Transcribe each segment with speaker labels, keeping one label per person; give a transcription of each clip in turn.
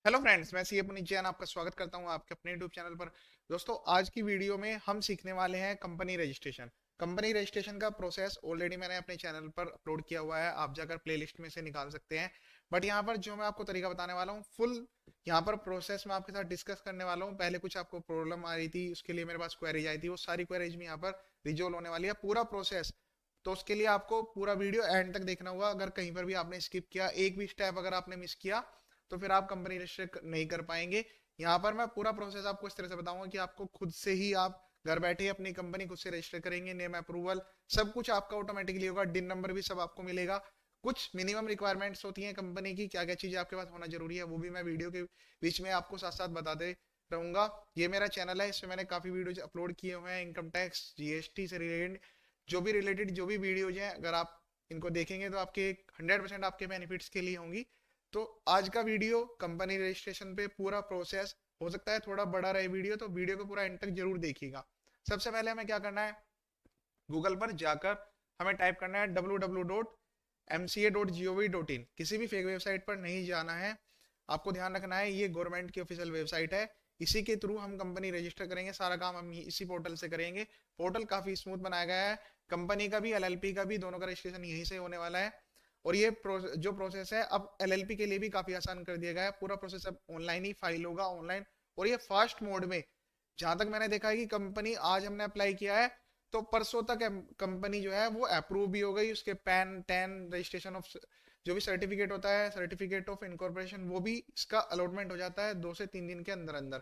Speaker 1: Hello friends, मैं सी पुनीत जैन आपका स्वागत करता हूं आपके अपने यूट्यूब चैनल पर। दोस्तों, आज की वीडियो में हम सीखने वाले हैं कंपनी रजिस्ट्रेशन। कंपनी रजिस्ट्रेशन का प्रोसेस ऑलरेडी मैंने अपने चैनल पर अपलोड किया हुआ है, आप जाकर प्लेलिस्ट में से निकाल सकते हैं। बट यहाँ पर जो मैं आपको तरीका बताने वाला हूँ, फुल यहाँ पर प्रोसेस मैं आपके साथ डिस्कस करने वाला हूँ। पहले कुछ आपको प्रॉब्लम आ रही थी, उसके लिए मेरे पास क्वेरीज आई थी, वो सारी क्वेरीज में यहाँ पर रिजोल्व होने वाली है पूरा प्रोसेस। तो उसके लिए आपको पूरा वीडियो एंड तक देखना होगा। अगर कहीं पर भी आपने स्किप किया, एक भी स्टेप अगर आपने मिस किया, तो फिर आप कंपनी रजिस्टर नहीं कर पाएंगे। यहाँ पर मैं पूरा प्रोसेस आपको इस तरह से बताऊंगा कि आपको खुद से ही आप घर बैठे अपनी कंपनी खुद से रजिस्टर करेंगे। नेम अप्रूवल सब कुछ आपका ऑटोमेटिकली होगा, डिन नंबर भी सब आपको मिलेगा। कुछ मिनिमम रिक्वायरमेंट्स होती हैं कंपनी की, क्या क्या चीजें आपके पास होना जरूरी है, वो भी मैं वीडियो के बीच में आपको साथ साथ बताते रहूंगा। ये मेरा चैनल है, इसमें मैंने काफी वीडियो अपलोड किए हुए हैं इनकम टैक्स जीएसटी से रिलेटेड। जो भी वीडियोज हैं, अगर आप इनको देखेंगे तो आपके 100% आपके बेनिफिट्स के लिए होंगी। तो आज का वीडियो कंपनी रजिस्ट्रेशन पे पूरा प्रोसेस, हो सकता है थोड़ा बड़ा रहे वीडियो, तो वीडियो को पूरा एंड तक जरूर देखिएगा। सबसे पहले हमें क्या करना है, गूगल पर जाकर हमें टाइप करना है www.mca.gov.in। किसी भी फेक वेबसाइट पर नहीं जाना है, आपको ध्यान रखना है ये गवर्नमेंट की ऑफिशियल वेबसाइट है। इसी के थ्रू हम कंपनी रजिस्टर करेंगे, सारा काम हम इसी पोर्टल से करेंगे। पोर्टल काफी स्मूथ बनाया गया है, कंपनी का भी एलएलपी का भी दोनों का रजिस्ट्रेशन यहीं से होने वाला है। और ये जो प्रोसेस है अब एलएलपी के लिए भी काफी आसान कर दिया गया है। पूरा प्रोसेस अब ऑनलाइन ही फाइल होगा, ऑनलाइन। और ये फास्ट मोड में, जहां तक मैंने देखा है कि कंपनी आज हमने अप्लाई किया है तो परसों तक कंपनी जो है वो अप्रूव भी हो गई। उसके पैन टैन रजिस्ट्रेशन ऑफ जो भी सर्टिफिकेट होता है, सर्टिफिकेट ऑफ इनकॉर्पोरेशन, वो भी इसका अलॉटमेंट हो जाता है 2 से 3 दिन के अंदर अंदर।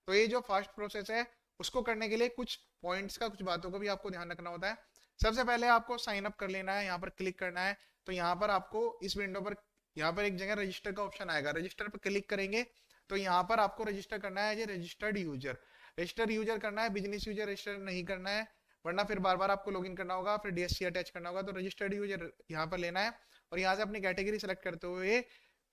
Speaker 1: तो ये जो फास्ट प्रोसेस है, उसको करने के लिए कुछ पॉइंट्स का, कुछ बातों का भी आपको ध्यान रखना होता है। सबसे पहले आपको साइन अप कर लेना है, यहाँ पर क्लिक करना है। तो यहाँ पर आपको इस विंडो पर, यहाँ पर एक जगह रजिस्टर का ऑप्शन आएगा, रजिस्टर पर क्लिक करेंगे तो यहाँ पर आपको रजिस्टर करना है, ये रजिस्टर्ड यूजर, रजिस्टर यूजर करना है, बिजनेस यूजर रजिस्टर नहीं करना है, वरना फिर बार बार आपको लॉगिन करना होगा, फिर डीएससी अटैच करना होगा। तो रजिस्टर्ड यूजर यहाँ पर लेना है और यहाँ से अपनी कैटेगरी सेलेक्ट करते हुए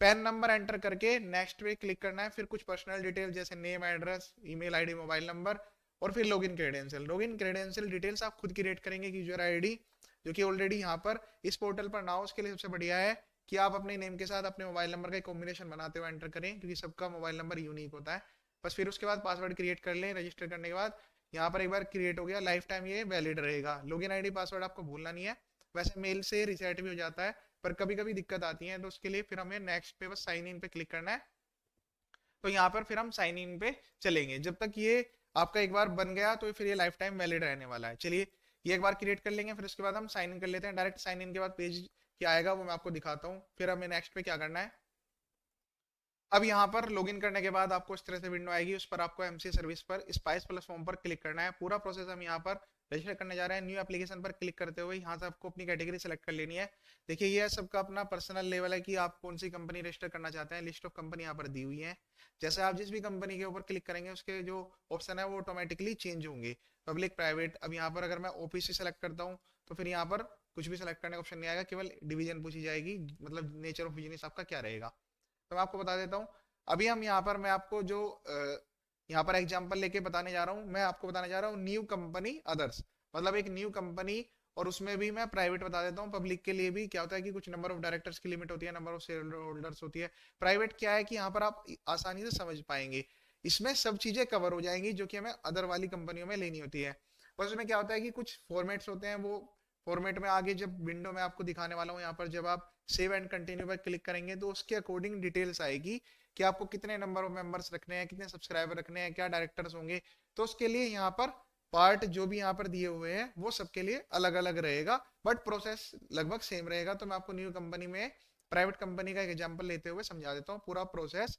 Speaker 1: पैन नंबर एंटर करके नेक्स्ट पे क्लिक करना है। फिर कुछ पर्सनल डिटेल जैसे name, address, email ID, mobile number, और फिर login credential. Login credential details आप खुद क्रिएट करेंगे कि यूजर आईडी जो कि ऑलरेडी यहाँ पर इस पोर्टल पर ना हो। उसके लिए सबसे बढ़िया है कि आप अपने नेम के साथ अपने मोबाइल नंबर का एक कॉम्बिनेशन बनाते हुए एंटर करें, क्योंकि सबका मोबाइल नंबर यूनिक होता है। बस फिर उसके बाद पासवर्ड क्रिएट कर लें। रजिस्टर करने के बाद यहाँ पर एक बार क्रिएट हो गया, लाइफ टाइम ये वैलिड रहेगा। लॉगिन आईडी पासवर्ड आपको भूलना नहीं है। वैसे मेल से रिसेट भी हो जाता है, पर कभी कभी दिक्कत आती है, तो उसके लिए फिर हमें नेक्स्ट पे बस साइन इन पे क्लिक करना है। तो यहाँ पर फिर हम साइन इन पे चलेंगे। जब तक ये आपका एक बार बन गया तो फिर ये लाइफ टाइम वैलिड रहने वाला है। चलिए ये एक बार क्रिएट कर लेंगे, फिर उसके बाद हम साइन इन कर लेते हैं। डायरेक्ट साइन इन के बाद पेज क्या आएगा वो मैं आपको दिखाता हूँ, फिर हमें नेक्स्ट पे क्या करना है। अब यहाँ पर लॉगिन करने के बाद आपको इस तरह से विंडो आएगी, उस पर आपको एमसी सर्विस पर स्पाइस प्लस फॉर्म पर क्लिक करना है। पूरा प्रोसेस हम यहाँ पर रजिस्टर करने जा रहे हैं। न्यू एप्लीकेशन पर क्लिक करते हुए यहाँ से आपको अपनी कैटेगरी सेलेक्ट कर लेनी है। देखिए ये सबका अपना पर्सनल लेवल है कि आप कौन सी कंपनी रजिस्टर करना चाहते हैं। लिस्ट ऑफ कंपनी यहाँ पर दी हुई है। जैसे आप जिस भी कंपनी के ऊपर क्लिक करेंगे उसके जो ऑप्शन है वो ऑटोमेटिकली चेंज होंगे, पब्लिक प्राइवेट। अब यहाँ पर अगर मैं ओपीसी सेलेक्ट करता हूँ तो फिर यहाँ पर कुछ भी सेलेक्ट करने का ऑप्शन नहीं आएगा, केवल डिवीजन पूछी जाएगी, मतलब नेचर ऑफ बिजनेस आपका क्या रहेगा। तो मैं आपको बता देता हूँ। अभी हम यहाँ पर, मैं आपको जो यहाँ पर एग्जांपल लेके बताने जा रहा हूँ, मैं आपको बताने जा रहा हूँ न्यू कंपनी अदर्स, मतलब एक न्यू कंपनी। और उसमें भी मैं प्राइवेट बता देता हूँ। पब्लिक के लिए भी क्या होता है कि कुछ नंबर ऑफ डायरेक्टर्स की लिमिट होती है, नंबर ऑफ शेयर होल्डर्स होती है। प्राइवेट क्या है कि यहाँ पर आप आसानी से समझ पाएंगे, इसमें सब चीजें कवर हो जाएंगी जो कि हमें अदर वाली कंपनियों में लेनी होती है। बस उसमें क्या होता है कि कुछ फॉर्मेट्स होते हैं, वो फॉर्मेट में आगे जब विंडो में आपको दिखाने वाला हूँ, यहाँ पर जब आप सेव एंड कंटिन्यू पर क्लिक करेंगे तो उसके अकॉर्डिंग डिटेल्स आएगी कि आपको कितने नंबर ऑफ मेंबर्स रखने हैं, कितने सब्सक्राइबर रखने हैं, क्या डायरेक्टर्स होंगे। तो उसके लिए यहाँ पर पार्ट जो भी यहाँ पर दिए हुए हैं वो सबके लिए अलग अलग रहेगा, बट प्रोसेस लगभग सेम रहेगा। तो मैं आपको न्यू कंपनी में प्राइवेट कंपनी का एक एग्जांपल लेते हुए समझा देता हूँ पूरा प्रोसेस।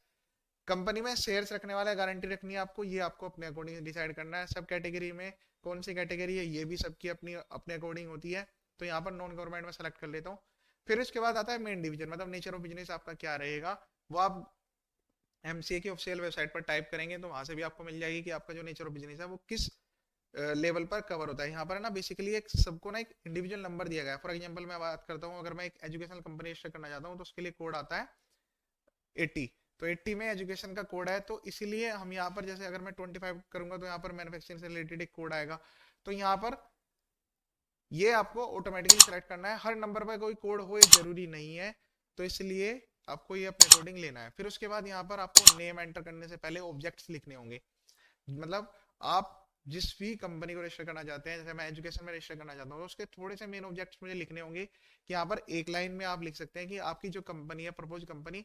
Speaker 1: कंपनी में शेयर्स रखने वाला है, गारंटी रखनी है आपको, ये आपको अपने अकॉर्डिंग डिसाइड करना है। सब कैटेगरी में कौन सी कैटेगरी है ये भी सबकी अपनी अपने अकॉर्डिंग होती है। तो यहाँ पर नॉन गवर्नमेंट में सेलेक्ट कर लेता हूँ। फिर इसके बाद आता है मेन डिवीजन, मतलब नेचर ऑफ बिजनेस आपका क्या रहेगा। वो आप एमसीए की ऑफिशियल वेबसाइट पर टाइप करेंगे तो वहां से भी आपको मिल जाएगी कि आपका जो नेचर ऑफ बिजनेस है वो किस लेवल पर कवर होता है। यहाँ पर ना बेसिकली एक सबको ना एक इंडिविजुअल नंबर दिया गया है। फॉर एग्जांपल मैं बात करता हूँ, अगर मैं एक एजुकेशनल कंपनी रजिस्टर करना चाहता हूँ तो उसके लिए कोड आता है 80। तो 80 में एजुकेशन का कोड है, तो इसीलिए हम यहाँ पर, जैसे अगर मैं 25 करूंगा तो यहाँ पर मैन्युफैक्चरिंग से रिलेटेड एक कोड आएगा। तो यहाँ पर ये आपको ऑटोमेटिकली सेलेक्ट करना है। हर नंबर पर कोई कोड हो ये जरूरी नहीं है, तो इसलिए आपको ये अपने अकॉर्डिंग लेना है। फिर उसके बाद यहाँ पर आपको नेम एंटर करने से पहले ऑब्जेक्ट्स लिखने होंगे। मतलब आप जिस भी कंपनी को रजिस्टर करना चाहते हैं, जैसे मैं एजुकेशन में रजिस्टर करना चाहता हूँ, तो उसके थोड़े से मेन ऑब्जेक्ट्स मुझे लिखने होंगे। कि यहाँ पर एक लाइन में आप लिख सकते हैं कि आपकी जो कंपनी है, प्रपोज कंपनी,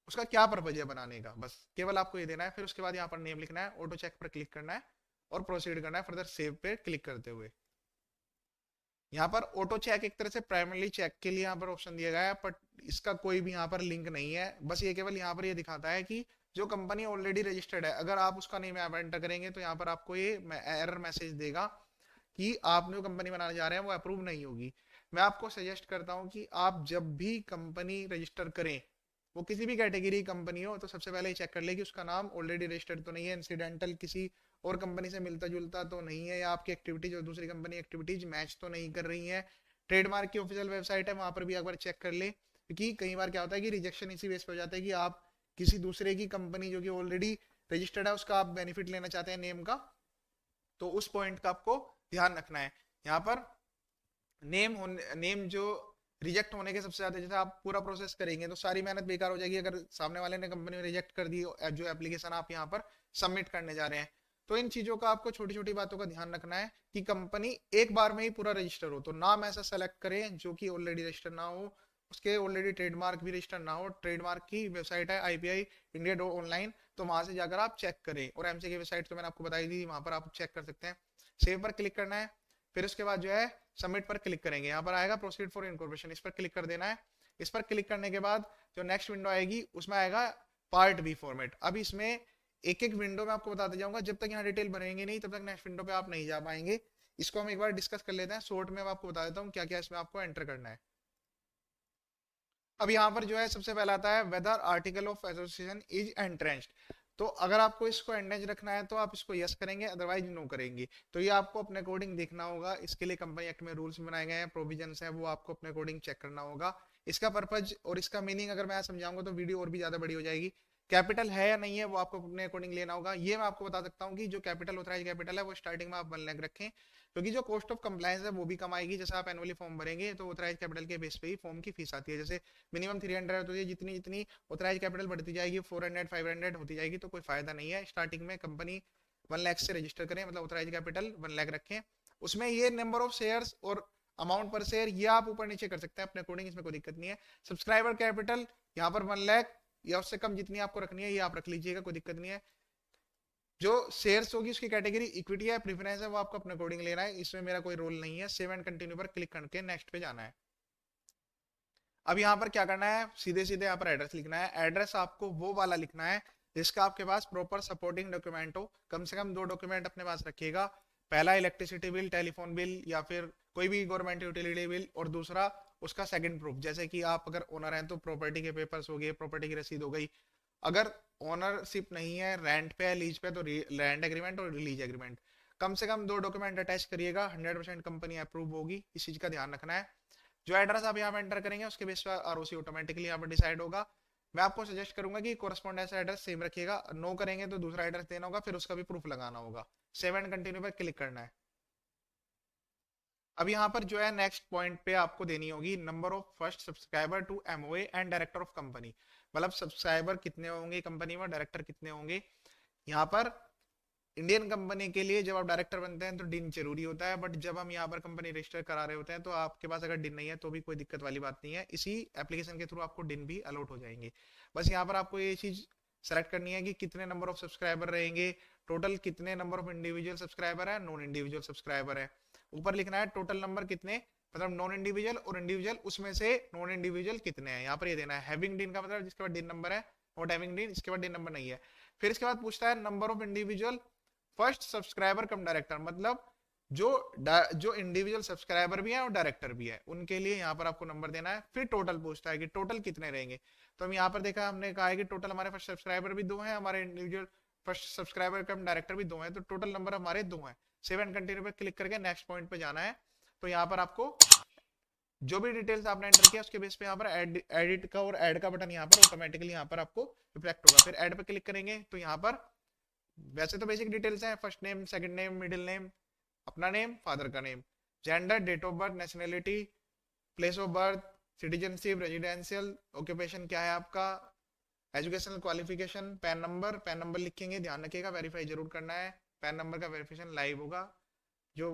Speaker 1: उसका क्या पर्पज है बनाने का, बस केवल आपको ये देना है। फिर उसके बाद यहाँ पर नेम लिखना है, ऑटो चेक पर क्लिक करना है और प्रोसीड करना है फर्दर सेव पे क्लिक करते हुए। यहाँ पर ऑटो चेक एक तरह से प्राइमरी चेक के लिए यहाँ पर ऑप्शन दिया गया है, बट इसका कोई भी यहाँ पर लिंक नहीं है। बस ये केवल यहाँ पर ये दिखाता है कि जो कंपनी ऑलरेडी रजिस्टर्ड है, अगर आप उसका नेम यहाँ पर एंटर करेंगे तो यहाँ पर आपको ये एरर मैसेज देगा कि आप जो कंपनी बनाने जा रहे हैं वो अप्रूव नहीं होगी। मैं आपको सजेस्ट करता हूँ कि आप जब भी कंपनी रजिस्टर करें, वो किसी भी कैटेगरी कंपनी हो, तो सबसे पहले चेक कर ले कि उसका नाम ऑलरेडी रजिस्टर्ड तो नहीं है, इंसिडेंटल किसी और कंपनी से मिलता जुलता तो नहीं है, या आपकी एक्टिविटीज और दूसरी कंपनी एक्टिविटीज मैच तो नहीं कर रही है। ट्रेडमार्क की ऑफिशियल वेबसाइट है, वहां पर भी एक बार चेक कर ले, क्योंकि कई बार क्या होता है कि रिजेक्शन इसी बेस पे हो जाता है कि आप किसी दूसरे की कंपनी जो कि ऑलरेडी रजिस्टर्ड है उसका आप बेनिफिट लेना चाहते हैं नेम का, तो उस पॉइंट का आपको ध्यान रखना है। यहाँ पर नेम जो रिजेक्ट होने के सबसे ज्यादा, जैसे आप पूरा प्रोसेस करेंगे तो सारी मेहनत बेकार हो जाएगी अगर सामने वाले ने कंपनी में रिजेक्ट कर दी जो एप्लीकेशन आप यहाँ पर सबमिट करने जा रहे हैं। तो इन चीजों का आपको छोटी छोटी बातों का ध्यान रखना है कि कंपनी एक बार में ही पूरा रजिस्टर हो। तो नाम ऐसा सेलेक्ट करें जो कि ऑलरेडी रजिस्टर ना हो, उसके ऑलरेडी ट्रेडमार्क भी रजिस्टर ना हो। ट्रेडमार्क की वेबसाइट है IPI इंडिया ऑनलाइन, तो वहां से जाकर आप चेक करें। और एमसी की वेबसाइट तो मैंने आपको बताई थी, वहां पर आप चेक कर सकते हैं। सेव पर क्लिक करना है, फिर उसके बाद जो है सबमिट पर क्लिक करेंगे। यहाँ पर आएगा प्रोसीड फॉर इनकॉर्पोरेशन, इस पर क्लिक कर देना है। इस पर क्लिक करने के बाद जो नेक्स्ट विंडो आएगी उसमें आएगा पार्ट बी फॉर्मेट। अब इसमें एक एक विंडो में आपको बताते जाऊंगा, जब तक यहाँ डिटेल भरेंगे नहीं तब तक नेक्स्ट विंडो पे आप नहीं जा पाएंगे। इसको हम एक बार डिस्कस कर लेते हैं शॉर्ट में। आपको बता देता हूँ क्या क्या इसमें आपको एंटर करना है। अब यहाँ पर जो है सबसे पहला आता है whether article of association is entrenched. तो अगर आपको इसको एंट्रेंस रखना है तो आप इसको यस करेंगे, अदरवाइज नो करेंगे। तो ये आपको अपने अकॉर्डिंग देखना होगा। इसके लिए कंपनी एक्ट में रूल्स बनाए गए हैं, प्रोविजंस हैं, वो आपको अपने अकॉर्डिंग चेक करना होगा। इसका पर्पज और इसका मीनिंग अगर मैं समझाऊंगा तो वीडियो और भी ज्यादा बड़ी हो जाएगी। कैपिटल है या नहीं है वो आपको अपने अकॉर्डिंग लेना होगा। ये मैं आपको बता सकता हूँ कि जो कैपिटल ऑथराइज कैपिटल है वो स्टार्टिंग में आप 1 लाख रखें, क्योंकि जो कॉस्ट ऑफ कंप्लायंस है वो भी कम आएगी। जैसे आप एनुअली फॉर्म भरेंगे तो ऑथराइज कैपिटल के बेस पे ही फॉर्म की फीस आती है। जैसे मिनिमम 300 होती है, जितनी जितनी ऑथराइज कैपिटल बढ़ती जाएगी 400 500 होती जाएगी, तो कोई फायदा नहीं है। स्टार्टिंग में कंपनी 1 लाख से रजिस्टर करें, मतलब ऑथराइज कैपिटल 1 लाख रखें। उसमें ये नंबर ऑफ शेयर्स और अमाउंट पर शेयर ये आप ऊपर नीचे कर सकते हैं अपने अकॉर्डिंग, इसमें कोई दिक्कत नहीं है। सब्सक्राइबर कैपिटल यहाँ पर 1 लाख या उससे कम जितनी आपको रखनी है ये आप रख लीजिएगा, कोई दिक्कत नहीं है। जो शेयर्स होगी उसकी कैटेगरी इक्विटी है, प्रेफरेंस है, वो आपको अपने अकॉर्डिंग लेना है, इसमें मेरा कोई रोल नहीं है। सेव एंड कंटिन्यू पर क्लिक करके नेक्स्ट पे जाना है। अब यहाँ पर क्या करना है, सीधे सीधे यहाँ पर एड्रेस लिखना है। एड्रेस आपको वो वाला लिखना है जिसका आपके पास प्रॉपर सपोर्टिंग डॉक्यूमेंट हो। कम से कम 2 डॉक्यूमेंट अपने पास रखिएगा। पहला इलेक्ट्रिसिटी बिल, टेलीफोन बिल या फिर कोई भी गवर्नमेंट यूटिलिटी बिल, और दूसरा उसका सेकंड प्रूफ। जैसे कि आप अगर ओनर हैं तो प्रॉपर्टी के पेपर्स हो गए, प्रॉपर्टी की रसीद हो गई। अगर ओनरशिप नहीं है, रेंट पे है, लीज पे, तो लैंड एग्रीमेंट और लीज एग्रीमेंट। कम से कम 2 डॉक्यूमेंट अटैच करिएगा, 100% कंपनी अप्रूव होगी, इस चीज का ध्यान रखना है। जो एड्रेस आप यहाँ पे एंटर करेंगे उसके बेस पर आरओसी ऑटोमेटिकली यहाँ पर डिसाइड होगा। मैं आपको सजेस्ट करूंगा कि कोरस्पॉन्डेंस एड्रेस सेम रखिएगा। नो करेंगे तो दूसरा एड्रेस देना होगा, फिर उसका भी प्रूफ लगाना होगा। सेव एंड कंटिन्यू पर क्लिक करना है। अब यहाँ पर जो है नेक्स्ट पॉइंट पे आपको देनी होगी number of first subscriber to MOA and director of company. मतलब सब्सक्राइबर कितने होंगे कंपनी में, डायरेक्टर कितने होंगे। यहाँ पर इंडियन कंपनी के लिए जब आप डायरेक्टर बनते हैं तो डिन जरूरी होता है, बट जब हम यहाँ पर कंपनी रजिस्टर करा रहे होते हैं तो आपके पास अगर डिन नहीं है तो भी कोई दिक्कत वाली बात नहीं है। इसी एप्लीकेशन के थ्रू आपको डिन भी अलॉट हो जाएंगे। बस यहाँ पर आपको ये चीज सेलेक्ट करनी है कि कितने नंबर ऑफ सब्सक्राइबर रहेंगे, टोटल कितने नंबर ऑफ इंडिविजुअल सब्सक्राइबर है, नॉन इंडिविजुअल सब्सक्राइबर है। ऊपर लिखना है टोटल नंबर कितने, मतलब नॉन इंडिविजुअल और इंडिविजुअल, उसमें से नॉन इंडिविजुअल कितने हैं यहाँ पर ये देना है। हैविंग डिन का मतलब जिसके बाद डिन नंबर है, नॉट हैविंग डिन इसके बाद डिन नंबर नहीं है। फिर इसके बाद पूछता है number of individual first subscriber come director, मतलब जो जो इंडिविजुअल सब्सक्राइबर भी है और डायरेक्टर भी है उनके लिए यहाँ पर आपको नंबर देना है। फिर टोटल पूछता है कि टोटल कितने रहेंगे। तो हम यहाँ पर देखा, हमने कहा है कि टोटल हमारे फर्स्ट सब्सक्राइबर भी 2 हैं, हमारे इंडिविजुअल फर्स्ट सब्सक्राइबर कम डायरेक्टर भी 2 हैं, तो टोटल नंबर हमारे 2 हैं। सेव एंड कंटिन्यू पे क्लिक करके नेक्स्ट पॉइंट पे जाना है। तो यहाँ पर आपको जो भी डिटेल्स आपने एंटर किया उसके बेस पे यहाँ पर एडिट का और ऐड का बटन यहाँ पर ऑटोमेटिकली यहाँ पर आपको रिफ्लेक्ट होगा। फिर ऐड पे क्लिक करेंगे तो यहाँ पर वैसे तो बेसिक डिटेल्स हैं, first name, second name, middle name, अपना नेम, फादर का name, gender, date of birth, nationality, place of birth, citizenship, residential, occupation क्या है आपका, एजुकेशनल क्वालिफिकेशन, पैन नंबर लिखेंगे, ध्यान रखिएगा वेरीफाई जरूर करना है, पैन नंबर का वेरिफिकेशन लाइव होगा जो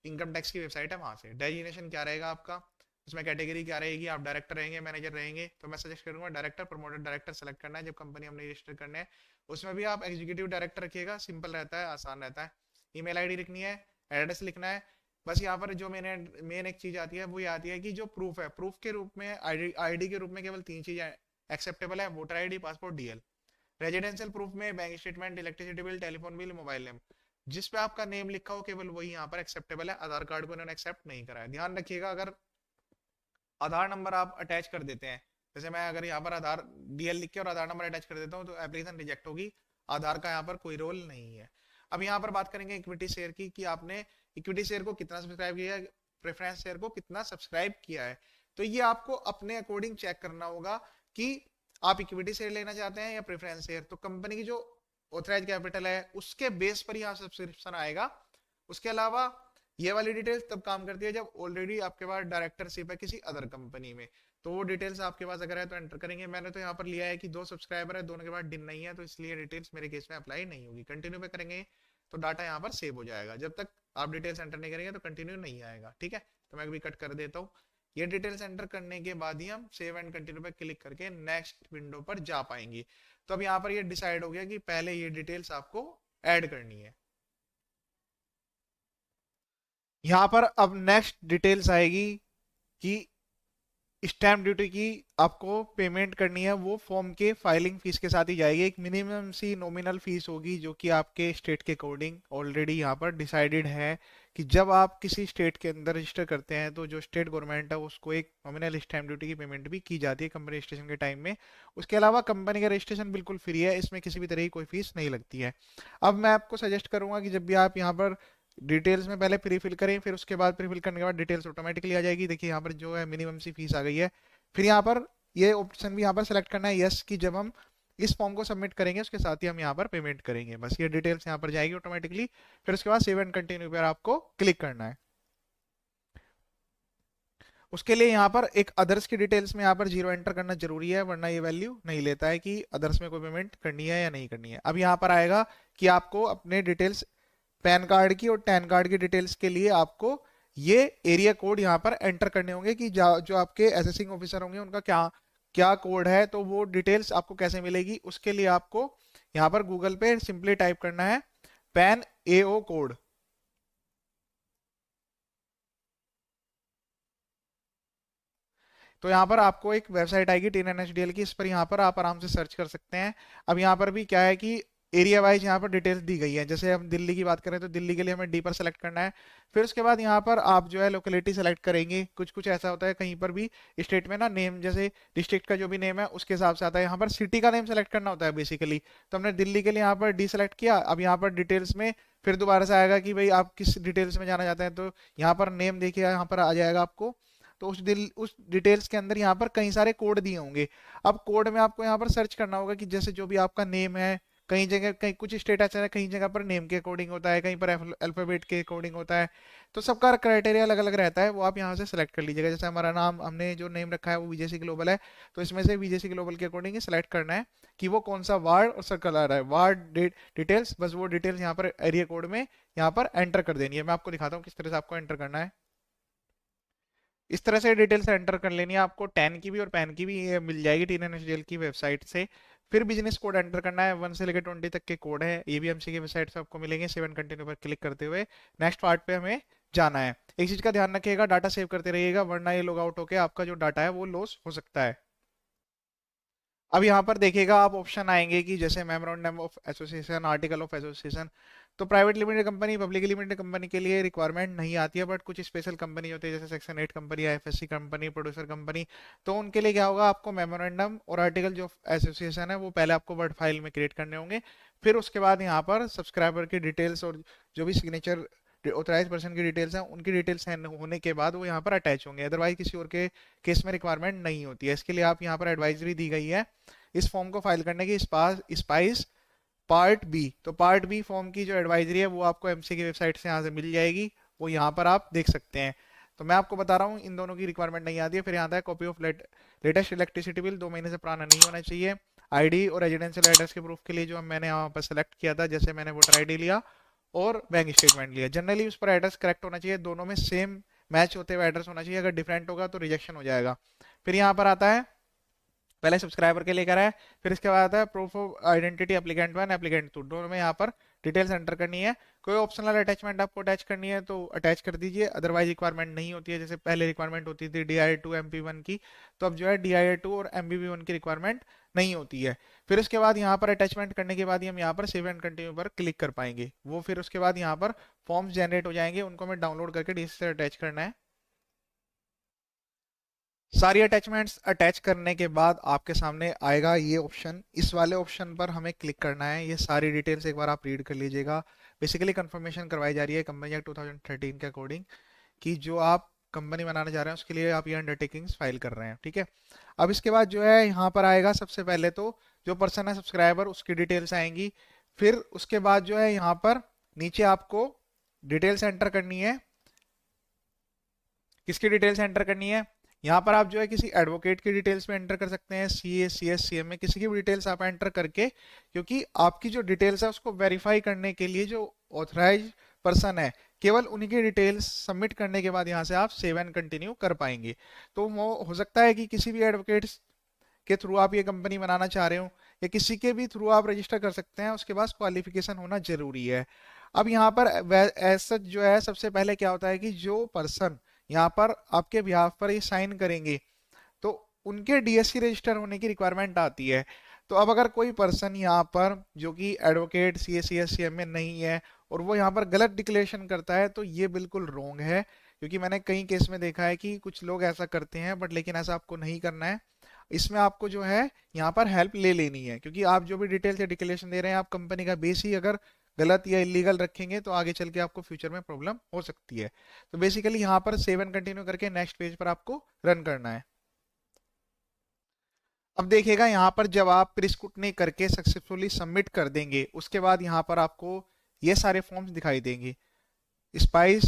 Speaker 1: इनकम टैक्स की वेबसाइट है वहां से। डेजिग्नेशन क्या रहेगा आपका, उसमें कैटेगरी क्या रहेगी, आप डायरेक्टर रहेंगे, मैनेजर रहेंगे, तो मैं सजेस्ट करूंगा डायरेक्टर, प्रमोटेड डायरेक्टर सेलेक्ट करना है जब कंपनी हमने रजिस्टर करने हैं। उसमें भी आप एग्जीक्यूटिव डायरेक्टर रखिएगा, सिंपल रहता है, आसान रहता है। ईमेल आईडी लिखनी है, एड्रेस लिखना है। बस यहाँ पर जो मेन एक चीज आती है वो ये आती है कि जो प्रूफ है, प्रूफ के रूप में आईडी के रूप में केवल 3 चीजें एक्सेप्टेबल है, voter ID, passport, DL. Residential proof में bank statement, electricity bill, telephone bill, mobile number, जिस पे आपका नेम लिखा हो केवल वही यहाँ पर एक्सेप्टेबल है। आधार कार्ड को इन्होंने एक्सेप्ट नहीं करा है, ध्यान रखिएगा। अगर आधार नंबर आप अटैच कर देते हैं, जैसे मैं अगर यहाँ पर आधार डीएल लिख के और आधार नंबर अटैच कर देता हूँ तो एप्लीकेशन रिजेक्ट होगी, आधार का यहाँ पर कोई रोल नहीं है। अब यहाँ पर बात करेंगे इक्विटी शेयर की, कि आपने इक्विटी शेयर को कितना सब्सक्राइब किया है, प्रेफरेंस शेयर को कितना सब्सक्राइब किया है। तो ये आपको अपने अकॉर्डिंग चेक करना होगा कि आप इक्विटी शेयर लेना चाहते हैं या प्रेफरेंस शेयर। तो कंपनी की जो ऑथराइज कैपिटल है उसके बेस पर ही सब्सक्रिप्शन आएगा। उसके अलावा ये वाली डिटेल्स तब काम करती है जब ऑलरेडी आपके पास डायरेक्टरशिप है किसी अदर कंपनी में, तो वो डिटेल्स आपके पास अगर है तो एंटर करेंगे। मैंने तो यहाँ पर लिया है कि 2 सब्सक्राइबर है, दोनों के बाद डिन नहीं है, तो इसलिए डिटेल्स मेरे केस में अप्लाई नहीं होगी। कंटिन्यू पे करेंगे तो डाटा यहाँ पर सेव हो जाएगा, जब तक आप डिटेल्स एंटर नहीं करेंगे तो कंटिन्यू नहीं आएगा, ठीक है। तो मैं अभी कट कर देता हूँ। ये डिटेल्स एंटर करने के बाद ही हम सेव एंड कंटिन्यू पे क्लिक करके नेक्स्ट विंडो पर जा पाएंगे। तो अब यहाँ पर ये डिसाइड हो गया कि पहले ये डिटेल्स आपको ऐड करनी है। यहाँ पर अब नेक्स्ट डिटेल्स आएगी कि स्टैम्प ड्यूटी की आपको पेमेंट करनी है, वो फॉर्म के फाइलिंग फीस के साथ ही जाएगी। एक मिनिमम सी नॉमिनल फीस होगी जो कि आपके स्टेट के अकॉर्डिंग ऑलरेडी यहाँ पर डिसाइडेड है कि जब आप किसी स्टेट के अंदर रजिस्टर करते हैं तो जो स्टेट गवर्नमेंट है उसको एक नॉमिनल स्टैम्प ड्यूटी की पेमेंट भी की जाती है कंपनी रजिस्ट्रेशन के टाइम में। उसके अलावा कंपनी का रजिस्ट्रेशन बिल्कुल फ्री है, इसमें किसी भी तरह की कोई फीस नहीं लगती है। अब मैं आपको सजेस्ट करूंगा कि जब भी आप यहाँ पर डिटेल्स में पहले प्री फिल करें, फिर उसके बाद प्री फिल करने के बाद डिटेल्स ऑटोमेटिकली आ जाएगी। देखिए यहाँ पर जो है मिनिमम सी फीस आ गई है। फिर यहाँ पर ये ऑप्शन भी यहाँ पर सेलेक्ट करना है यस, कि जब हम इस फॉर्म को सबमिट करेंगे उसके साथ ही हम यहाँ पर पेमेंट करेंगे। बस ये डिटेल्स यहाँ पर जाएगी ऑटोमेटिकली। फिर उसके बाद सेव एंड कंटिन्यू पर आपको क्लिक करना है। उसके लिए यहाँ पर एक अदर्स की डिटेल्स में यहाँ पर 0 एंटर करना जरूरी है, वरना ये वैल्यू नहीं लेता है कि अदर्स में कोई पेमेंट करनी है या नहीं करनी है। अब यहाँ पर आएगा कि आपको अपने डिटेल्स पैन कार्ड की और टैन कार्ड की डिटेल्स के लिए आपको ये एरिया कोड यहाँ पर एंटर करने होंगे कि जो आपके असेसिंग ऑफिसर होंगे उनका क्या क्या कोड है, तो वो डिटेल्स आपको कैसे मिलेगी। उसके लिए आपको यहाँ पर गूगल पे सिंपली टाइप करना है पैन एओ कोड। तो यहाँ पर आपको एक वेबसाइट आएगी TNSDL की, इस पर यहाँ पर आप आराम से सर्च कर सकते हैं। अब यहाँ पर भी क्या है कि एरिया वाइज यहाँ पर डिटेल्स दी गई है। जैसे हम दिल्ली की बात करें तो दिल्ली के लिए हमें डी पर सेलेक्ट करना है। फिर उसके बाद यहाँ पर आप जो है लोकेलिटी सेलेक्ट करेंगे। कुछ कुछ ऐसा होता है कहीं पर भी स्टेट में ना नेम, जैसे डिस्ट्रिक्ट का जो भी नेम है उसके हिसाब से आता है। यहाँ पर सिटी का नेम सेलेक्ट करना होता है बेसिकली। तो हमने दिल्ली के लिए यहाँ पर डी सेलेक्ट किया। अब यहाँ पर डिटेल्स में फिर दोबारा से आएगा कि भाई आप किस डिटेल्स में जाना चाहते हैं, तो यहाँ पर नेम देखिए यहाँ पर आ जाएगा आपको। तो उस डिटेल्स के अंदर यहाँ पर कई सारे कोड दिए होंगे। अब कोड में आपको यहाँ पर सर्च करना होगा कि जैसे जो भी आपका नेम है, कहीं जगह कहीं कुछ स्टेट ऐसा है कहीं जगह पर नेम के अकॉर्डिंग होता है, कहीं पर अल्फाबेट के अकॉर्डिंग होता है। तो सबका क्राइटेरिया अलग अलग रहता है, वो आप यहाँ से सेलेक्ट कर लीजिएगा। जैसे हमारा नाम, हमने जो नेम रखा है वो वीजेसी ग्लोबल है, तो इसमें से वीजेसी ग्लोबल के अकॉर्डिंग सेलेक्ट करना है कि वो कौन सा वार्ड और सर्कल आ रहा है, वार्ड डिटेल्स। बस वो डिटेल्स यहाँ पर एरिया कोड में यहाँ पर एंटर कर देनी है। मैं आपको दिखाता हूँ किस तरह से आपको एंटर करना है। इस तरह से डिटेल्स एंटर कर लेनी है। आपको टैन की भी और पैन की भी मिल जाएगी TNSDL की वेबसाइट से। फिर बिजनेस कोड एंटर करना है, 1 से लेकर 20 तक के कोड है, ये भी एमसी की वेबसाइट से आपको मिलेंगे। 7 कंटिन्यू पर क्लिक करते हुए नेक्स्ट पार्ट पे हमें जाना है। एक चीज का ध्यान रखिएगा, डाटा सेव करते रहिएगा, वरना ये लॉग आउट होकर आपका जो डाटा है वो लॉस हो सकता है। अब यहाँ पर देखिएगा आप ऑप्शन आएंगे कि जैसे memorandum of association, article of association. तो private limited company, public limited company के लिए रिक्वायरमेंट नहीं आती है, बट कुछ स्पेशल कंपनी होती है जैसे section 8 company, IFSC company, producer company, तो उनके लिए क्या होगा, आपको मेमोरेंडम और आर्टिकल जो एसोसिएशन है वो पहले आपको वर्ड फाइल में क्रिएट करने होंगे। फिर उसके बाद यहाँ पर सब्सक्राइबर की डिटेल्स और जो भी सिग्नेचर ऑथराइज पर्सन की डिटेल्स हैं उनकी डिटेल्स होने के बाद वो यहाँ पर अटैच होंगे। अदरवाइज किसी और के केस में रिक्वायरमेंट नहीं होती है। इसके लिए आप यहाँ पर एडवाइजरी दी गई है इस फॉर्म को फाइल करने की, स्पाइस पार्ट बी। तो पार्ट बी फॉर्म की जो एडवाइजरी है वो आपको एमसी की वेबसाइट से यहाँ से मिल जाएगी, वो यहाँ पर आप देख सकते हैं। तो मैं आपको बता रहा हूँ इन दोनों की रिक्वायरमेंट नहीं आती है। फिर यहाँ आता है copy of latest electricity bill 2 महीने से पुराना नहीं होना चाहिए। आईडी और रेजिडेंशियल एड्रेस के प्रूफ के लिए जो मैंने यहाँ पर सेलेक्ट किया था, जैसे मैंने वोटर आईडी लिया और बैंक स्टेटमेंट लिया, जनरली उस पर एड्रेस करेक्ट होना चाहिए, दोनों में सेम मैच होते हुए एड्रेस होना चाहिए, अगर डिफरेंट होगा तो रिजेक्शन हो जाएगा। फिर यहाँ पर आता है पहले सब्सक्राइबर के लिए करा है, फिर इसके बाद आता है proof of identity applicant 1 applicant 2, दोनों में यहाँ पर डिटेल्स एंटर करनी है। कोई ऑप्शनल अटैचमेंट आपको अटैच करनी है तो अटैच कर दीजिए, अदरवाइज रिक्वायरमेंट नहीं होती है। जैसे पहले रिक्वायरमेंट होती थी DIR2 MP1 की, तो अब जो है DIR2 और MBB1 की रिक्वायरमेंट नहीं होती है। फिर उसके बाद यहाँ पर अटैचमेंट करने के बाद हम यहाँ पर सेव एंड कंटिन्यू पर क्लिक कर पाएंगे। वो फिर उसके बाद यहाँ पर फॉर्म्स जनरेट हो जाएंगे, उनको हमें डाउनलोड करके डीएससी से अटैच करना है। सारी अटैचमेंट्स अटैच करने के बाद आपके सामने आएगा ये ऑप्शन, इस वाले ऑप्शन पर हमें क्लिक करना है। ये सारी डिटेल्स एक बार आप रीड कर लीजिएगा। बेसिकली कंफर्मेशन करवाई जा रही है कंपनी एक्ट 2013 के अकॉर्डिंग कि जो आप कंपनी बनाने जा रहे हैं उसके लिए आप ये अंडरटेकिंग्स फाइल कर रहे हैं, ठीक है। अब इसके बाद जो है यहाँ पर आएगा सबसे पहले तो जो पर्सन है सब्सक्राइबर, उसकी डिटेल्स आएंगी। फिर उसके बाद जो है यहाँ पर नीचे आपको डिटेल्स एंटर करनी है। किसकी डिटेल्स एंटर करनी है? यहाँ पर आप जो है किसी एडवोकेट की डिटेल्स में एंटर कर सकते हैं, CA CS CMA किसी की भी डिटेल्स आप एंटर करके, क्योंकि आपकी जो डिटेल्स है उसको वेरीफाई करने के लिए जो ऑथराइज पर्सन है केवल उन्हीं की डिटेल्स सबमिट करने के बाद यहाँ से आप सेव एंड कंटिन्यू कर पाएंगे। तो वो हो सकता है कि किसी भी एडवोकेट के थ्रू आप ये कंपनी बनाना चाह रहे हो या किसी के भी थ्रू आप रजिस्टर कर सकते हैं, उसके पास क्वालिफिकेशन होना जरूरी है। अब यहाँ पर ऐसा जो है सबसे पहले क्या होता है कि जो पर्सन यहाँ पर आपके बिहाफ पर ये साइन करेंगे तो उनके DSC रजिस्टर होने की रिक्वायरमेंट आती है। तो अब अगर कोई पर्सन यहाँ पर जो कि एडवोकेट CS CMA नहीं है और वो यहाँ पर गलत डिक्लेरेशन करता है तो ये बिल्कुल रॉन्ग है, क्योंकि मैंने कई केस में देखा है कि कुछ लोग ऐसा करते हैं, बट लेकिन ऐसा आपको नहीं करना है। इसमें आपको जो है यहाँ पर हेल्प ले लेनी है, क्योंकि आप जो भी डिटेल से डिक्लेरेशन दे रहे हैं आप कंपनी का बेस ही अगर गलत या इलीगल रखेंगे तो आगे चल के आपको फ्यूचर में प्रॉब्लम हो सकती है। तो बेसिकली यहाँ पर सेव एंड कंटिन्यू करके नेक्स्ट पेज पर आपको रन करना है। अब देखिएगा यहाँ पर जब आप प्री स्क्रूटनी करके सक्सेसफुली सबमिट कर देंगे उसके बाद यहाँ पर आपको ये सारे फॉर्म्स दिखाई देंगे, spice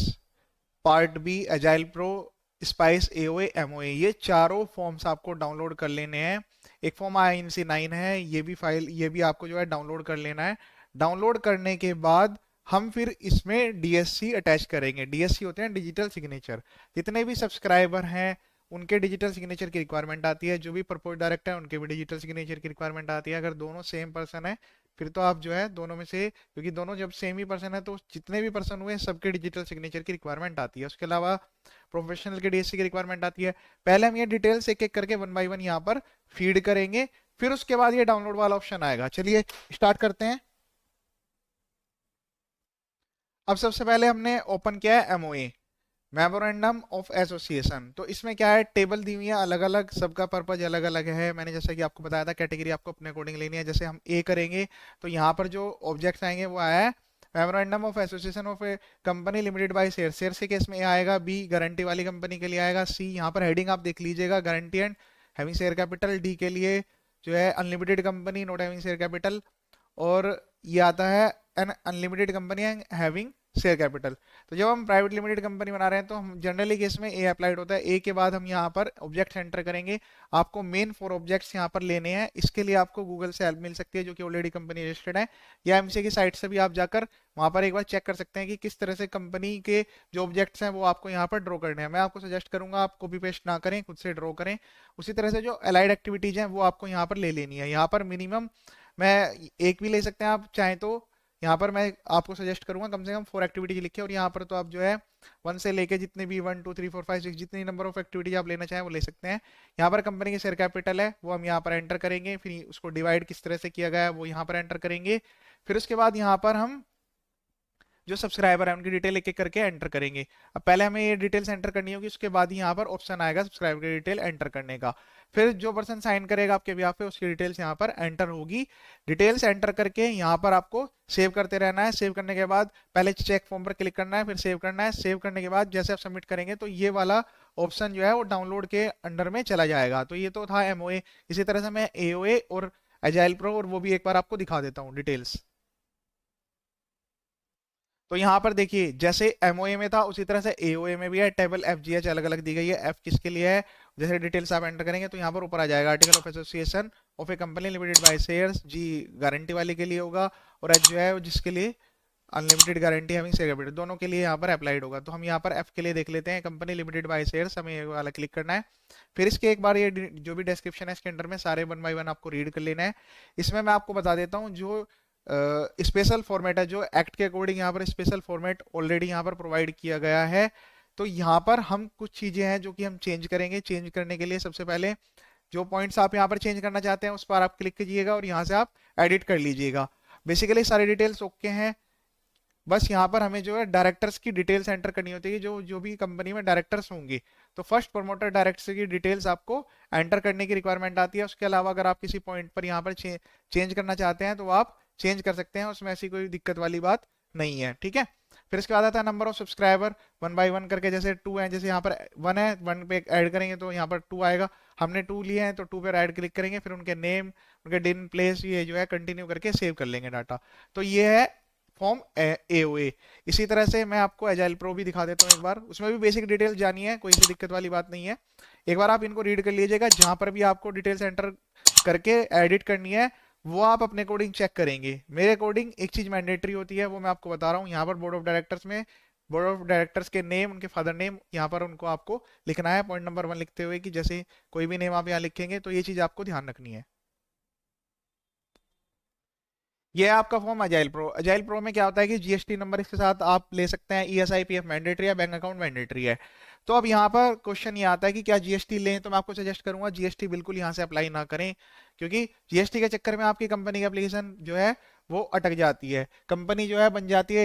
Speaker 1: part B, agile pro, spice AOA MOA, ये चारों फॉर्म्स आपको डाउनलोड कर लेने हैं। एक फॉर्म INC9 है, ये भी फाइल ये भी आपको जो है डाउनलोड कर लेना है। डाउनलोड करने के बाद हम फिर इसमें DSC अटैच करेंगे। DSC होते हैं डिजिटल सिग्नेचर, जितने भी सब्सक्राइबर हैं उनके डिजिटल सिग्नेचर की रिक्वायरमेंट आती है, जो भी प्रपोज डायरेक्टर है उनके भी डिजिटल सिग्नेचर की रिक्वायरमेंट आती है। अगर दोनों सेम पर्सन है फिर तो आप जो है दोनों में से, क्योंकि दोनों जब सेम ही पर्सन है तो जितने भी पर्सन हुए सबके डिजिटल सिग्नेचर की रिक्वायरमेंट आती है। उसके अलावा प्रोफेशनल के DSC की रिक्वायरमेंट आती है। पहले हम ये डिटेल्स एक एक करके 1 बाय 1 यहाँ पर फीड करेंगे, फिर उसके बाद ये डाउनलोड वाला ऑप्शन आएगा। चलिए स्टार्ट करते हैं। अब सबसे पहले हमने ओपन किया है MOA, मेमोरेंडम ऑफ एसोसिएशन। तो इसमें क्या है, टेबल दी हुई है अलग अलग, सबका पर्पज अलग अलग है। मैंने जैसा कि आपको बताया था कैटेगरी आपको अपने अकॉर्डिंग लेनी है। जैसे हम A करेंगे तो यहाँ पर जो ऑब्जेक्ट्स आएंगे वो आया है memorandum of association of a company limited bye share, share से केस में A आएगा, B गारंटी वाली कंपनी के लिए आएगा, C यहाँ पर हेडिंग आप देख लीजिएगा guarantee and having share capital, D के लिए जो है unlimited company not having share capital, और ये आता है an unlimited company having share capital. तो जब हम प्राइवेट लिमिटेड कंपनी बना रहे हैं तो हम जनरली केस में A अप्लाइड होता है। A के बाद हम यहाँ पर ऑब्जेक्ट एंटर करेंगे। आपको मेन 4 ऑब्जेक्ट्स यहाँ पर लेने हैं। इसके लिए आपको गूगल से हेल्प मिल सकती है जो कि ऑलरेडी कंपनी रजिस्टर्ड है, या MCA की साइट से भी आप जाकर वहाँ पर एक बार चेक कर सकते हैं कि किस तरह से कंपनी के जो ऑब्जेक्ट्स हैं वो आपको यहाँ पर ड्रॉ करने हैं। मैं आपको सजेस्ट करूंगा आप कॉपी पेस्ट ना करें, खुद से ड्रॉ करें। उसी तरह से जो अलाइड एक्टिविटीज हैं वो आपको यहाँ पर ले लेनी है। यहाँ पर मिनिमम मैं एक भी ले सकते हैं आप चाहें तो, यहाँ पर मैं आपको सजेस्ट करूंगा कम से कम 4 एक्टिविटीज लिखे, और यहाँ पर तो आप जो है 1 से लेके जितने भी 1 2 3 4 5 6 जितनी नंबर ऑफ एक्टिविटीज आप लेना चाहें वो ले सकते हैं। यहाँ पर कंपनी की शेयर कैपिटल है वो हम यहाँ पर एंटर करेंगे, फिर उसको डिवाइड किस तरह से किया गया है वो यहाँ पर एंटर करेंगे। फिर उसके बाद यहाँ पर हम जो सब्सक्राइबर है उनकी डिटेल एक एक करके एंटर करेंगे। अब पहले हमें ये डिटेल्स एंटर करनी होगी, उसके बाद ही यहाँ पर ऑप्शन आएगा सब्सक्राइबर की डिटेल एंटर करने का। फिर जो पर्सन साइन करेगा आपके बिहाफ पे उसकी डिटेल्स यहाँ पर एंटर होगी। डिटेल्स एंटर करके यहाँ पर आपको सेव करते रहना है। सेव करने के बाद पहले चेक फॉर्म पर क्लिक करना है, फिर सेव करना है। सेव करने के बाद जैसे आप सबमिट करेंगे तो ये वाला ऑप्शन जो है वो डाउनलोड के अंडर में चला जाएगा। तो ये तो था MOA। इसी तरह से मैं AOA और एजाइल प्रो और वो भी एक बार आपको दिखा देता हूँ डिटेल्स। तो यहाँ पर देखिए जैसे एमओए में था उसी तरह से एओए में भी है, टेबल एफ जी एच अलग अलग दी गई है। एफ किसके लिए है, जैसे डिटेल्स आप एंटर करेंगे तो यहाँ पर ऊपर आ जाएगा article of association of a company limited by shares, G guarantee वाले के लिए होगा, और एच जो है वो जिसके लिए unlimited guarantee having share capital, दोनों के लिए यहाँ पर अप्लाइड होगा। तो हम यहाँ पर एफ के लिए देख लेते हैं, कंपनी लिमिटेड बाय शेयर्स, हमें ये वाला क्लिक करना है। फिर इसके एक बार ये जो भी डिस्क्रिप्शन है इसके अंडर में सारे 1 बाय 1 आपको रीड कर लेना है। इसमें मैं आपको बता देता हूँ जो स्पेशल फॉर्मेट है, जो एक्ट के अकॉर्डिंग यहाँ पर स्पेशल फॉर्मेट ऑलरेडी यहाँ पर प्रोवाइड किया गया है। तो यहाँ पर हम कुछ चीजें हैं जो कि हम चेंज करेंगे। चेंज करने के लिए सबसे पहले जो पॉइंट्स आप यहाँ पर चेंज करना चाहते हैं उस पर आप क्लिक कीजिएगा और यहाँ से आप एडिट कर लीजिएगा। बेसिकली सारी डिटेल्स ओके हैं, बस यहाँ पर हमें जो है डायरेक्टर्स की डिटेल्स एंटर करनी होती है, जो जो भी कंपनी में डायरेक्टर्स होंगे। तो फर्स्ट प्रमोटर डायरेक्टर की डिटेल्स आपको एंटर करने की रिक्वायरमेंट आती है। उसके अलावा अगर आप किसी पॉइंट पर यहाँ पर चेंज करना चाहते हैं तो आप चेंज कर सकते हैं, उसमें ऐसी कोई दिक्कत वाली बात नहीं है, ठीक है। फिर इसके बाद आता है नंबर ऑफ सब्सक्राइबर, 1 बाय 1 करके, जैसे 2 है, जैसे यहाँ पर 1 है, 1 पे ऐड करेंगे तो यहाँ पर 2 आएगा। हमने 2 लिए हैं तो 2 पर ऐड क्लिक करेंगे, फिर उनके नेम, उनके दिन प्लेस, ये जो है कंटिन्यू करके सेव कर लेंगे डाटा। तो ये है फॉर्म एओए। इसी तरह से मैं आपको एजाइल प्रो भी दिखा देता हूँ एक बार, उसमें भी बेसिक डिटेल्स जानी है, कोई सी दिक्कत वाली बात नहीं है। एक बार आप इनको रीड कर लीजिएगा, जहां पर भी आपको डिटेल्स एंटर करके एडिट करनी है वो आप अपने अकॉर्डिंग चेक करेंगे। मेरे अकॉर्डिंग एक चीज मैंडेटरी होती है, वो मैं आपको बता रहा हूँ। यहाँ पर बोर्ड ऑफ डायरेक्टर्स में बोर्ड ऑफ डायरेक्टर्स के नेम, उनके फादर नेम यहाँ पर उनको आपको लिखना है पॉइंट नंबर 1 लिखते हुए, कि जैसे कोई भी नेम आप यहाँ लिखेंगे तो ये चीज आपको ध्यान रखनी है। ये है आपका form agile pro. Agile pro में क्या होता है कि जीएसटी नंबर इसके साथ आप ले सकते हैं, ईएसआई पीएफ मैंडेटरी है, बैंक अकाउंट मैंडेटरी है। तो अब यहाँ पर क्वेश्चन ये आता है कि क्या जीएसटी लें, तो मैं आपको सजेस्ट करूंगा जीएसटी बिल्कुल यहाँ से अप्लाई ना करें, क्योंकि जीएसटी के चक्कर में आपकी कंपनी की एप्लीकेशन जो है वो अटक जाती है। कंपनी जो है बन जाती है,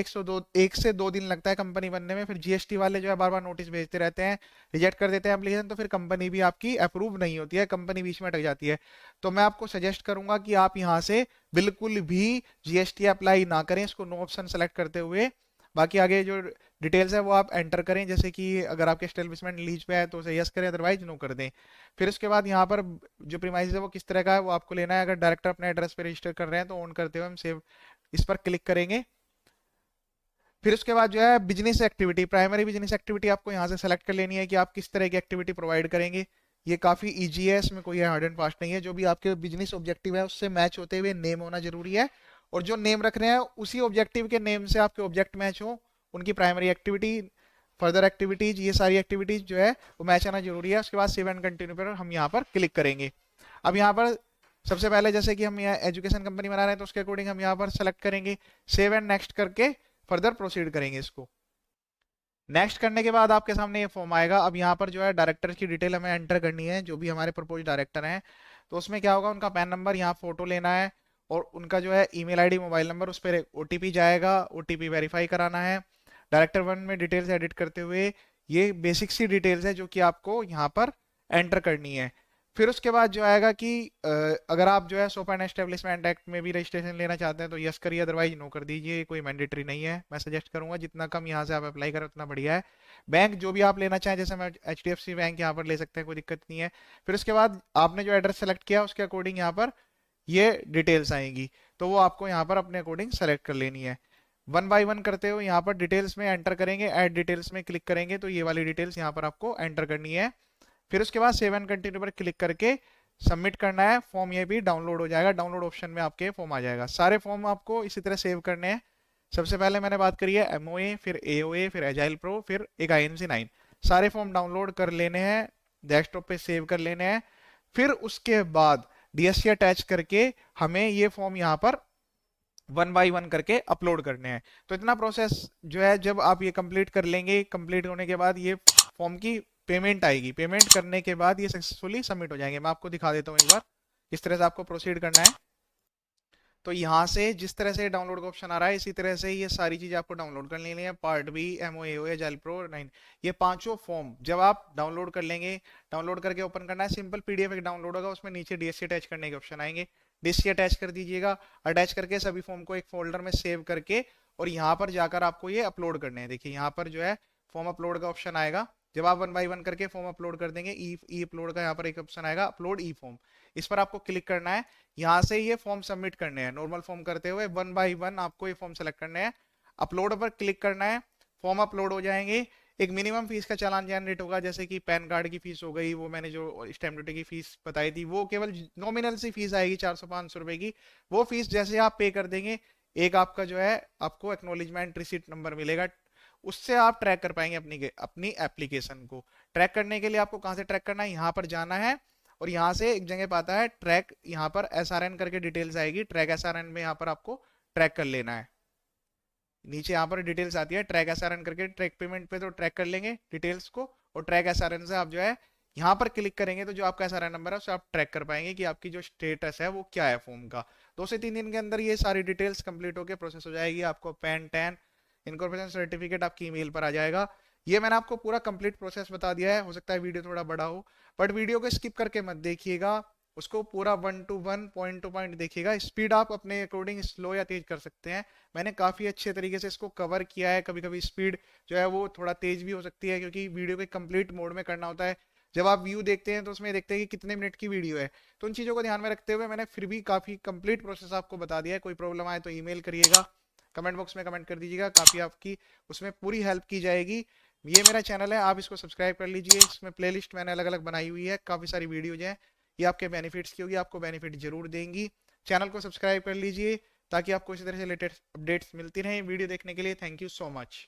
Speaker 1: 1 से 2 दिन लगता है कंपनी बनने में, फिर जीएसटी वाले जो है बार बार नोटिस भेजते रहते हैं, रिजेक्ट कर देते हैं एप्लीकेशन, तो फिर कंपनी भी आपकी अप्रूव नहीं होती है, कंपनी बीच में अटक जाती है। तो मैं आपको सजेस्ट करूंगा कि आप यहाँ से बिल्कुल भी जीएसटी अप्लाई ना करें, इसको नो ऑप्शन सेलेक्ट करते हुए। बाकी आगे जो डिटेल्स है वो आप एंटर करें, जैसे कि अगर आपके एस्टेब्लिशमेंट लीज पे है तो उसे यस करें, अदरवाइज नो कर दें। फिर उसके बाद यहाँ पर जो प्रीमाइस है वो किस तरह का है वो आपको लेना है। अगर डायरेक्टर अपने एड्रेस पे रजिस्टर कर रहे हैं तो ऑन करते हुए हम सेव इस पर क्लिक करेंगे। फिर उसके बाद जो है business activity, primary business activity आपको यहाँ से सेलेक्ट कर लेनी है कि आप किस तरह की एक्टिविटी प्रोवाइड करेंगे। ये काफी इजी है, इसमें कोई हार्ड एंड फास्ट नहीं है। जो भी आपके बिजनेस ऑब्जेक्टिव है उससे मैच होते हुए नेम होना जरूरी है, और जो नेम रख रहे हैं उसी ऑब्जेक्टिव के नेम से आपके ऑब्जेक्ट मैच हो, उनकी प्राइमरी एक्टिविटी, फर्दर एक्टिविटीज, ये सारी एक्टिविटीज जो है वो मैच आना जरूरी है। उसके बाद सेव एंड कंटिन्यू पर हम यहाँ पर क्लिक करेंगे। अब यहाँ पर सबसे पहले जैसे कि हम यहाँ एजुकेशन कंपनी बना रहे हैं तो उसके अकॉर्डिंग हम यहाँ पर सेलेक्ट करेंगे, सेव एंड नेक्स्ट करके फर्दर प्रोसीड करेंगे इसको। नेक्स्ट करने के बाद आपके सामने ये फॉर्म आएगा। अब यहाँ पर जो है डायरेक्टर की डिटेल हमें एंटर करनी है, जो भी हमारे प्रपोज डायरेक्टर हैं। तो उसमें क्या होगा, उनका पैन नंबर, यहाँ फोटो लेना है, और उनका जो है ईमेल आईडी, मोबाइल नंबर, उस पर ओटीपी जाएगा, ओटीपी वेरीफाई कराना है। डायरेक्टर 1 में डिटेल्स एडिट करते हुए ये बेसिक सी डिटेल्स है जो कि आपको यहाँ पर एंटर करनी है। फिर उसके बाद जो आएगा कि अगर आप जो है सोप एंड एस्टेब्लिशमेंट एक्ट में भी रजिस्ट्रेशन लेना चाहते हैं तो यस करिए, अदरवाइज नो कर दीजिए, कोई मैंडेटरी नहीं है। मैं सजेस्ट करूंगा जितना कम यहाँ से आप अप्लाई करें उतना बढ़िया है। बैंक जो भी आप लेना चाहें, जैसे मैं HDFC बैंक यहाँ पर ले सकते हैं, कोई दिक्कत नहीं है। फिर उसके बाद आपने जो एड्रेस सेलेक्ट किया उसके अकॉर्डिंग यहाँ पर ये डिटेल्स आएंगी, तो वो आपको यहाँ पर अपने अकॉर्डिंग सेलेक्ट कर लेनी है। 1 बाय 1 करते हुए यहाँ पर डिटेल्स में एंटर करेंगे, ऐड डिटेल्स में क्लिक करेंगे तो ये वाली डिटेल्स यहाँ पर आपको एंटर करनी है। फिर उसके बाद सेव एंड कंटिन्यू पर क्लिक करके सबमिट करना है। फॉर्म ये भी डाउनलोड हो जाएगा, डाउनलोड ऑप्शन में आपके फॉर्म आ जाएगा। सारे फॉर्म आपको इसी तरह सेव करने हैं। सबसे पहले मैंने बात करी है एमओए, फिर एओए, फिर एजाइल प्रो, फिर एक INC9। सारे फॉर्म डाउनलोड कर लेने हैं, डेस्कटॉप पे सेव कर लेने हैं। फिर उसके बाद DSC अटैच करके हमें ये फॉर्म यहाँ पर 1 बाय 1 करके अपलोड करने हैं। तो इतना प्रोसेस जो है जब आप ये कंप्लीट कर लेंगे, कंप्लीट होने के बाद ये फॉर्म की पेमेंट आएगी। पेमेंट करने के बाद ये सक्सेसफुली सबमिट हो जाएंगे। मैं आपको दिखा देता हूँ एक बार किस तरह से आपको प्रोसीड करना है। तो यहाँ से जिस तरह से डाउनलोड का ऑप्शन आ रहा है इसी तरह से ये सारी चीजें आपको डाउनलोड कर लेनी है। Part B, MOA, agile pro 9, ये पांचों फॉर्म जब आप डाउनलोड कर लेंगे, डाउनलोड करके ओपन करना है, सिंपल PDF एक डाउनलोड होगा, उसमें नीचे DSC अटैच करने के ऑप्शन आएंगे, DSC अटैच कर दीजिएगा। अटैच करके सभी फॉर्म को एक फोल्डर में सेव करके और यहाँ पर जाकर आपको ये अपलोड करने हैं। देखिए यहाँ पर जो है फॉर्म अपलोड का ऑप्शन आएगा। जब आप 1 बाय 1 करके फॉर्म अपलोड कर देंगे, ई अपलोड का यहाँ पर एक ऑप्शन आएगा, अपलोड ई फॉर्म, इस पर आपको क्लिक करना है। यहाँ से ये फॉर्म सबमिट करने हैं, नॉर्मल फॉर्म करते हुए 1 बाय 1 आपको ये फॉर्म सेलेक्ट करने हैं। अपलोड पर क्लिक करना है, फॉर्म अपलोड हो जाएंगे। एक मिनिमम फीस का चालान जनरेट होगा, जैसे कि पैन कार्ड की फीस हो गई, वो मैंने जो स्टैम्प ड्यूटी की फीस बताई थी, वो केवल नॉमिनल सी फीस आएगी 400-500 रुपए की। वो फीस जैसे आप पे कर देंगे, एक आपका जो है आपको एक्नोलेजमेंट रिसीट नंबर मिलेगा, उससे आप ट्रैक कर पाएंगे अपनी एप्लीकेशन को। ट्रैक करने के लिए आपको कहाँ से ट्रैक करना है, यहाँ पर जाना है और यहाँ से एक जगह पाता है ट्रैक, यहाँ पर SRN करके डिटेल्स आएगी, ट्रैक SRN में यहाँ पर आपको ट्रैक कर लेना है। नीचे यहाँ पर डिटेल्स आती है ट्रैक SRN करके, ट्रैक पेमेंट पे तो ट्रैक कर लेंगे डिटेल्स को, और ट्रैक SRN से आप जो है यहाँ पर क्लिक करेंगे तो जो आपका SRN नंबर है उससे आप ट्रैक कर पाएंगे कि आपकी जो स्टेटस है वो क्या है फॉर्म का। 2 से 3 दिन के अंदर ये सारी डिटेल्स कंप्लीट होकर प्रोसेस हो जाएगी, आपको पैन टैन इनकॉर्पोरेशन सर्टिफिकेट आपकी ईमेल पर आ जाएगा। ये मैंने आपको पूरा कंप्लीट प्रोसेस बता दिया है, हो सकता है वीडियो थोड़ा बड़ा हो, बट वीडियो को स्किप करके मत देखिएगा, उसको पूरा 1 to 1 पॉइंट टू पॉइंट देखिएगा। स्पीड आप अपने अकॉर्डिंग स्लो या तेज कर सकते हैं, मैंने काफी अच्छे तरीके से इसको कवर किया है। कभी कभी स्पीड जो है वो थोड़ा तेज भी हो सकती है, क्योंकि वीडियो को कंप्लीट मोड में करना होता है। जब आप व्यू देखते हैं तो उसमें देखते हैं कि कितने मिनट की वीडियो है, तो उन चीजों को ध्यान में रखते हुए मैंने फिर भी काफी कंप्लीट प्रोसेस आपको बता दिया है। कोई प्रॉब्लम आए तो ईमेल करिएगा, कमेंट बॉक्स में कमेंट कर दीजिएगा, काफी आपकी उसमें पूरी हेल्प की जाएगी। ये मेरा चैनल है, आप इसको सब्सक्राइब कर लीजिए, इसमें प्लेलिस्ट मैंने अलग अलग बनाई हुई है, काफी सारी वीडियोज हैं, ये आपके बेनिफिट्स की होगी, आपको बेनिफिट जरूर देंगी। चैनल को सब्सक्राइब कर लीजिए ताकि आपको इसी तरह से लेटेस्ट अपडेट्स मिलती रहें। वीडियो देखने के लिए थैंक यू सो मच।